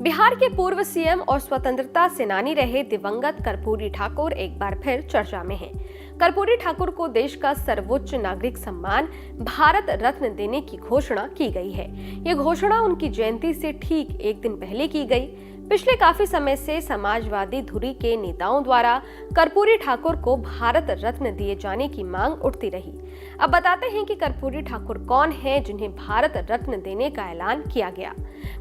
बिहार के पूर्व सीएम और स्वतंत्रता सेनानी रहे दिवंगत कर्पूरी ठाकुर एक बार फिर चर्चा में हैं। कर्पूरी ठाकुर को देश का सर्वोच्च नागरिक सम्मान भारत रत्न देने की घोषणा की गई है। ये घोषणा उनकी जयंती से ठीक एक दिन पहले की गई। पिछले काफी समय से समाजवादी धुरी के नेताओं द्वारा कर्पूरी ठाकुर को भारत रत्न दिए जाने की मांग उठती रही। अब बताते हैं कि कर्पूरी ठाकुर कौन है जिन्हें भारत रत्न देने का ऐलान किया गया।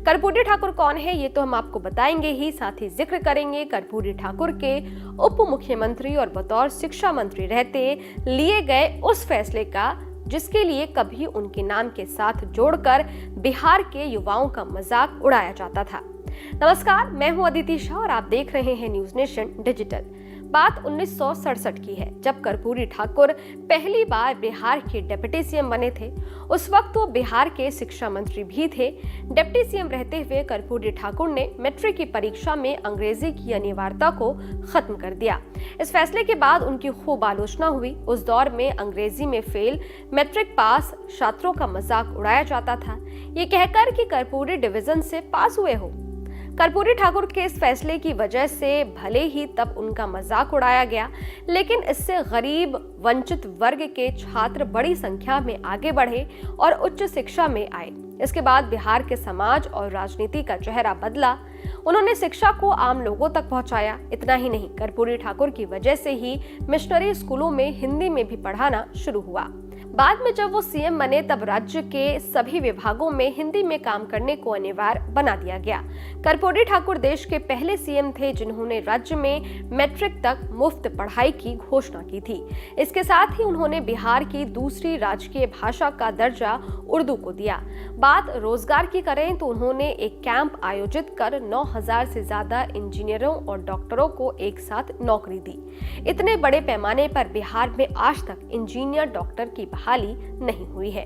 कर्पूरी ठाकुर कौन है ये तो हम आपको बताएंगे ही, साथ ही जिक्र करेंगे कर्पूरी ठाकुर के उप मुख्यमंत्री और बतौर शिक्षा मंत्री रहते लिए गए उस फैसले का जिसके लिए कभी उनके नाम के साथ जोड़कर बिहार के युवाओं का मजाक उड़ाया जाता था। नमस्कार, मैं हूं अदिति शाह और आप देख रहे हैं न्यूज नेशन डिजिटल। बात 1967 की है, जब कर्पूरी ठाकुर पहली बार बिहार के डिप्टी सीएम बने थे। उस वक्त वो बिहार के शिक्षा मंत्री भी थे। डिप्टी सीएम रहते हुए कर्पूरी ठाकुर ने मैट्रिक की परीक्षा में अंग्रेजी की अनिवार्यता को खत्म कर दिया। इस फैसले के बाद उनकी खूब आलोचना हुई। उस दौर में अंग्रेजी में फेल मैट्रिक पास छात्रों का मजाक उड़ाया जाता था, ये कहकर कि कर्पूरी डिवीजन से पास हुए हो। कर्पूरी ठाकुर के इस फैसले की वजह से भले ही तब उनका मजाक उड़ाया गया, लेकिन इससे गरीब वंचित वर्ग के छात्र बड़ी संख्या में आगे बढ़े और उच्च शिक्षा में आए। इसके बाद बिहार के समाज और राजनीति का चेहरा बदला। उन्होंने शिक्षा को आम लोगों तक पहुंचाया। इतना ही नहीं, कर्पूरी ठाकुर की वजह से ही मिशनरी स्कूलों में हिंदी में भी पढ़ाना शुरू हुआ। बाद में जब वो सीएम बने तब राज्य के सभी विभागों में हिंदी में काम करने को अनिवार्य बना दिया गया। कर्पूरी ठाकुर देश के पहले सीएम थे जिन्होंने राज्य में मैट्रिक तक मुफ्त पढ़ाई की घोषणा की थी। इसके साथ ही उन्होंने बिहार की दूसरी राजकीय भाषा का दर्जा उर्दू को दिया। बात रोजगार की करें तो उन्होंने एक कैंप आयोजित कर 9,000 से ज्यादा इंजीनियरों और डॉक्टरों को एक साथ नौकरी दी। इतने बड़े पैमाने पर बिहार में आज तक इंजीनियर डॉक्टर की बहाली नहीं हुई है।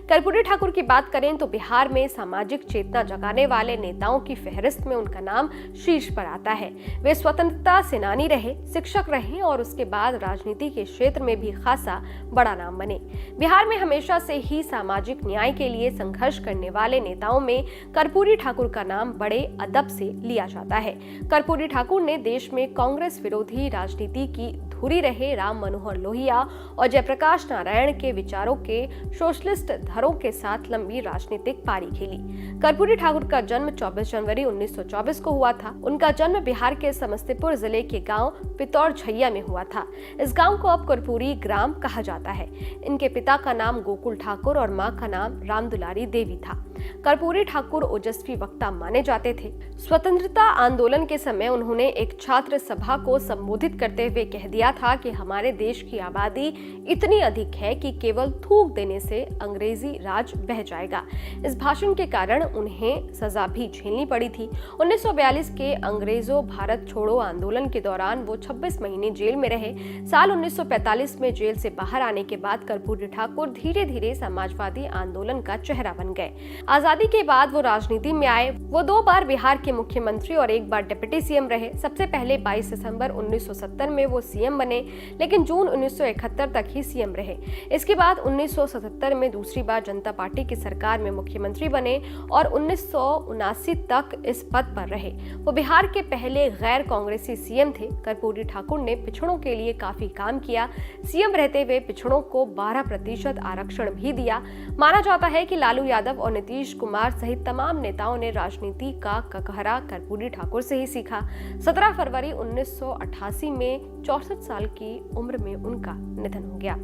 कर्पूरी ठाकुर की बात करें तो बिहार में सामाजिक चेतना जगाने वाले नेताओं की फहरिस्त में उनका नाम शीर्ष पर आता है। वे स्वतंत्रता सेनानी रहे, शिक्षक रहे और उसके बाद राजनीति के क्षेत्र में भी खासा बड़ा नाम बने। बिहार में हमेशा से ही सामाजिक न्याय के लिए संघर्ष करने वाले नेताओं में कर्पूरी ठाकुर का नाम बड़े अदब से लिया जाता है। कर्पूरी ठाकुर ने देश में कांग्रेस विरोधी राजनीति की धुरी रहे राम मनोहर लोहिया और जयप्रकाश नारायण के विचारों के सोशलिस्ट धरों के साथ लंबी राजनीतिक पारी खेली। कर्पूरी ठाकुर का जन्म 24 जनवरी 1924 को हुआ था। उनका जन्म बिहार के समस्तीपुर जिले के गांव पितौर झैया में हुआ था। इस गांव को अब कर्पूरी ग्राम कहा जाता है। इनके पिता का नाम गोकुल ठाकुर और मां का नाम रामदुलारी देवी था। कर्पूरी ठाकुर ओजस्वी वक्ता माने जाते थे। स्वतंत्रता आंदोलन के समय उन्होंने एक छात्र सभा को संबोधित करते हुए कह दिया था कि हमारे देश की आबादी इतनी अधिक है कि केवल थूक देने से अंग्रेजी राज बह जाएगा। इस भाषण के कारण उन्हें सजा भी झेलनी पड़ी थी। 1942 के अंग्रेजों भारत छोड़ो आंदोलन के दौरान वो 26 महीने जेल में रहे। साल 1945 में जेल से बाहर आने के बाद कर्पूरी ठाकुर धीरे धीरे समाजवादी आंदोलन का चेहरा बन गए। आजादी के बाद वो राजनीति में आए। वो 2 बार बिहार के मुख्यमंत्री और 1 बार डिप्टी सीएम रहे। सबसे पहले 22 दिसंबर 1970 में वो सीएम बने, लेकिन जून 1971 तक ही सीएम रहे। इसके बाद 1977 में दूसरी बार जनता पार्टी की सरकार में मुख्यमंत्री बने और 1979 तक इस पद पर रहे। वो बिहार के पहले गैर कांग्रेसी सीएम थे। कर्पूरी ठाकुर ने पिछड़ों के लिए काफी काम किया। सीएम रहते हुए पिछड़ों को 12% आरक्षण भी दिया। माना जाता है कि लालू यादव और नीतीश कुमार सहित तमाम नेताओं ने राजनीति का ककहरा कर्पूरी ठाकुर से ही सीखा। 17 फरवरी 1988 में 64 साल की उम्र में उनका निधन हो गया।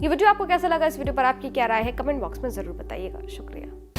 ये वीडियो आपको कैसा लगा? इस वीडियो पर आपकी क्या राय है? कमेंट बॉक्स में जरूर बताइएगा। शुक्रिया।